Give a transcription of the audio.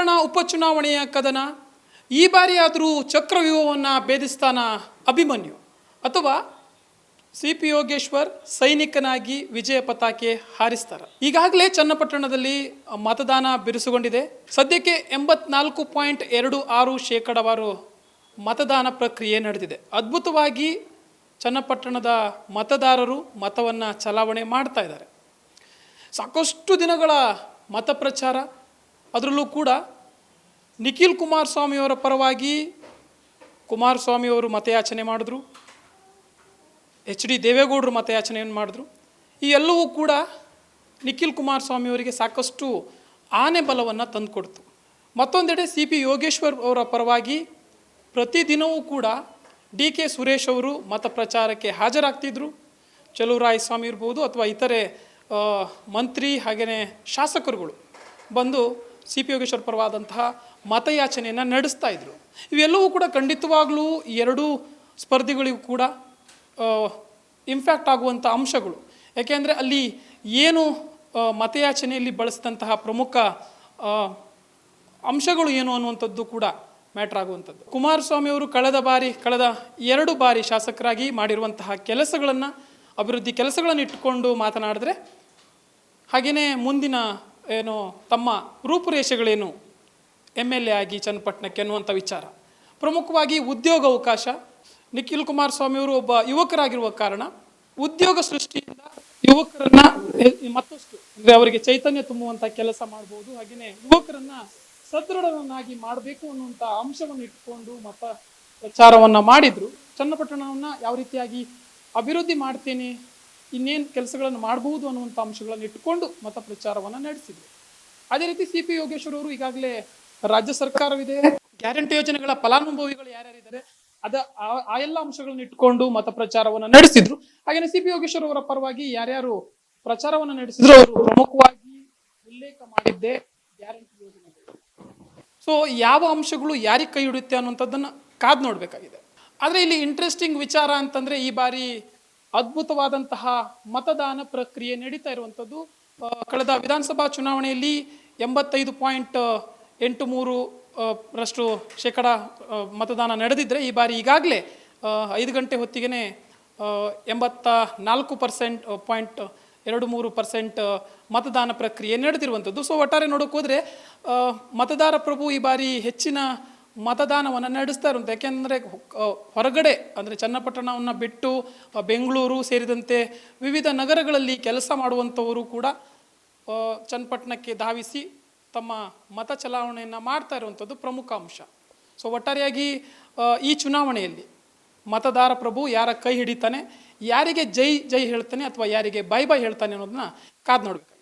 ಚನ್ನಪಟ್ಟಣ ಉಪಚುನಾವಣೆಯ ಕದನ. ಈ ಬಾರಿ ಆದರೂ ಚಕ್ರವ್ಯೂಹವನ್ನು ಭೇದಿಸ್ತಾನ ಅಭಿಮನ್ಯು, ಅಥವಾ CP ಯೋಗೇಶ್ವರ್ ಸೈನಿಕನಾಗಿ ವಿಜಯ ಪತಾಕೆ ಹಾರಿಸ್ತಾರೆ? ಈಗಾಗಲೇ ಚನ್ನಪಟ್ಟಣದಲ್ಲಿ ಮತದಾನ ಬಿರುಸುಗೊಂಡಿದೆ. ಸದ್ಯಕ್ಕೆ 84.26% ಮತದಾನ ಪ್ರಕ್ರಿಯೆ ನಡೆದಿದೆ. ಅದ್ಭುತವಾಗಿ ಚನ್ನಪಟ್ಟಣದ ಮತದಾರರು ಮತವನ್ನು ಚಲಾವಣೆ ಮಾಡ್ತಾ ಇದ್ದಾರೆ. ಸಾಕಷ್ಟು ದಿನಗಳ ಮತ ಪ್ರಚಾರ, ಅದರಲ್ಲೂ ಕೂಡ ನಿಖಿಲ್ ಕುಮಾರಸ್ವಾಮಿಯವರ ಪರವಾಗಿ ಕುಮಾರಸ್ವಾಮಿಯವರು ಮತಯಾಚನೆ ಮಾಡಿದ್ರು, HD ದೇವೇಗೌಡರು ಮತಯಾಚನೆಯನ್ನು ಮಾಡಿದ್ರು. ಈ ಎಲ್ಲವೂ ಕೂಡ ನಿಖಿಲ್ ಕುಮಾರಸ್ವಾಮಿಯವರಿಗೆ ಸಾಕಷ್ಟು ಆನೆ ಬಲವನ್ನು ತಂದುಕೊಡ್ತು. ಮತ್ತೊಂದೆಡೆ CP ಯೋಗೇಶ್ವರ್ ಅವರ ಪರವಾಗಿ ಪ್ರತಿದಿನವೂ ಕೂಡ DK ಸುರೇಶ್ ಅವರು ಮತ ಪ್ರಚಾರಕ್ಕೆ ಹಾಜರಾಗ್ತಿದ್ರು. ಚಲುವರಾಯಸ್ವಾಮಿ ಇರ್ಬೋದು ಅಥವಾ ಇತರೆ ಮಂತ್ರಿ ಹಾಗೆಯೇ ಶಾಸಕರುಗಳು ಬಂದು CP ಯೋಗೇಶ್ವರ್ ಪರವಾದಂತಹ ಮತಯಾಚನೆಯನ್ನು ನಡೆಸ್ತಾ ಇದ್ರು. ಇವೆಲ್ಲವೂ ಕೂಡ ಖಂಡಿತವಾಗ್ಲೂ ಎರಡೂ ಸ್ಪರ್ಧಿಗಳಿಗೂ ಕೂಡ ಇಂಪ್ಯಾಕ್ಟ್ ಆಗುವಂಥ ಅಂಶಗಳು. ಯಾಕೆಂದರೆ ಅಲ್ಲಿ ಏನು ಮತಯಾಚನೆಯಲ್ಲಿ ಬಳಸಿದಂತಹ ಪ್ರಮುಖ ಅಂಶಗಳು ಏನು ಅನ್ನುವಂಥದ್ದು ಕೂಡ ಮ್ಯಾಟ್ರ್ ಆಗುವಂಥದ್ದು. ಕುಮಾರಸ್ವಾಮಿಯವರು ಕಳೆದ 2 ಬಾರಿ ಶಾಸಕರಾಗಿ ಮಾಡಿರುವಂತಹ ಕೆಲಸಗಳನ್ನು, ಅಭಿವೃದ್ಧಿ ಕೆಲಸಗಳನ್ನು ಇಟ್ಟುಕೊಂಡು ಮಾತನಾಡಿದ್ರೆ, ಹಾಗೆಯೇ ಮುಂದಿನ ಏನು ತಮ್ಮ ರೂಪುರೇಷೆಗಳೇನು MLA ಆಗಿ ಚನ್ನಪಟ್ಟಣಕ್ಕೆ ಅನ್ನುವಂಥ ವಿಚಾರ. ಪ್ರಮುಖವಾಗಿ ಉದ್ಯೋಗ ಅವಕಾಶ. ನಿಖಿಲ್ ಕುಮಾರಸ್ವಾಮಿಯವರು ಒಬ್ಬ ಯುವಕರಾಗಿರುವ ಕಾರಣ ಉದ್ಯೋಗ ಸೃಷ್ಟಿಯಿಂದ ಯುವಕರನ್ನ ಮತ್ತಷ್ಟು ಅಂದರೆ ಅವರಿಗೆ ಚೈತನ್ಯ ತುಂಬುವಂಥ ಕೆಲಸ ಮಾಡ್ಬೋದು. ಹಾಗೆಯೇ ಯುವಕರನ್ನ ಸದೃಢವನ್ನಾಗಿ ಮಾಡಬೇಕು ಅನ್ನುವಂಥ ಅಂಶವನ್ನು ಇಟ್ಕೊಂಡು ಮತ ಪ್ರಚಾರವನ್ನು ಮಾಡಿದ್ರು. ಚನ್ನಪಟ್ಟಣವನ್ನು ಯಾವ ರೀತಿಯಾಗಿ ಅಭಿವೃದ್ಧಿ ಮಾಡ್ತೇನೆ, ಇನ್ನೇನು ಕೆಲಸಗಳನ್ನು ಮಾಡಬಹುದು ಅನ್ನುವಂಥ ಅಂಶಗಳನ್ನು ಇಟ್ಟುಕೊಂಡು ಮತ ಪ್ರಚಾರವನ್ನು ನಡೆಸಿದ್ರು. ಅದೇ ರೀತಿ CP ಯೋಗೇಶ್ವರ್ ಅವರು ಈಗಾಗಲೇ ರಾಜ್ಯ ಸರ್ಕಾರವಿದೆ, ಗ್ಯಾರಂಟಿ ಯೋಜನೆಗಳ ಫಲಾನುಭವಿಗಳು ಯಾರ್ಯಾರಿದ್ದಾರೆ ಆ ಎಲ್ಲ ಅಂಶಗಳನ್ನು ಇಟ್ಕೊಂಡು ಮತ ಪ್ರಚಾರವನ್ನು ನಡೆಸಿದ್ರು. ಹಾಗೆಯೇ CP ಯೋಗೇಶ್ವರ್ ಅವರ ಪರವಾಗಿ ಯಾರ್ಯಾರು ಪ್ರಚಾರವನ್ನು ನಡೆಸಿದ್ರು ಅವರು ಪ್ರಮುಖವಾಗಿ ಉಲ್ಲೇಖ ಮಾಡಿದ್ದೆ ಗ್ಯಾರಂಟಿ ಯೋಜನೆಗಳು. ಸೊ ಯಾವ ಅಂಶಗಳು ಯಾರಿಗೆ ಕೈ ಹಿಡಿಯುತ್ತೆ ಅನ್ನುವಂಥದ್ದನ್ನು ಕಾದು ನೋಡಬೇಕಾಗಿದೆ. ಆದರೆ ಇಲ್ಲಿ ಇಂಟ್ರೆಸ್ಟಿಂಗ್ ವಿಚಾರ ಅಂತಂದರೆ, ಈ ಬಾರಿ ಅದ್ಭುತವಾದಂತಹ ಮತದಾನ ಪ್ರಕ್ರಿಯೆ ನಡೀತಾ ಇರುವಂಥದ್ದು. ಕಳೆದ ವಿಧಾನಸಭಾ ಚುನಾವಣೆಯಲ್ಲಿ 85.83% ಮತದಾನ ನಡೆದಿದ್ದರೆ, ಈ ಬಾರಿ ಈಗಾಗಲೇ 5 ಗಂಟೆ ಹೊತ್ತಿಗೆ 84.23% ಮತದಾನ ಪ್ರಕ್ರಿಯೆ ನಡೆದಿರುವಂಥದ್ದು. ಸೊ ಒಟ್ಟಾರೆ ನೋಡೋಕೆ ಹೋದರೆ ಮತದಾರ ಪ್ರಭು ಈ ಬಾರಿ ಹೆಚ್ಚಿನ ಮತದಾನವನ್ನು ನಡೆಸ್ತಾ ಇರುವಂಥ. ಯಾಕೆಂದರೆ ಹೊರಗಡೆ ಅಂದರೆ ಚನ್ನಪಟ್ಟಣವನ್ನು ಬಿಟ್ಟು ಬೆಂಗಳೂರು ಸೇರಿದಂತೆ ವಿವಿಧ ನಗರಗಳಲ್ಲಿ ಕೆಲಸ ಮಾಡುವಂಥವರು ಕೂಡ ಚನ್ನಪಟ್ಟಣಕ್ಕೆ ಧಾವಿಸಿ ತಮ್ಮ ಮತ ಚಲಾವಣೆಯನ್ನು ಮಾಡ್ತಾ ಇರುವಂಥದ್ದು ಪ್ರಮುಖ ಅಂಶ. ಸೊ ಒಟ್ಟಾರೆಯಾಗಿ ಈ ಚುನಾವಣೆಯಲ್ಲಿ ಮತದಾರ ಪ್ರಭು ಯಾರ ಕೈ ಹಿಡಿತಾನೆ, ಯಾರಿಗೆ ಜೈ ಜೈ ಹೇಳ್ತಾನೆ ಅಥವಾ ಯಾರಿಗೆ ಬೈ ಬೈ ಹೇಳ್ತಾನೆ ಅನ್ನೋದನ್ನ ಕಾದು ನೋಡ್ಬೇಕು.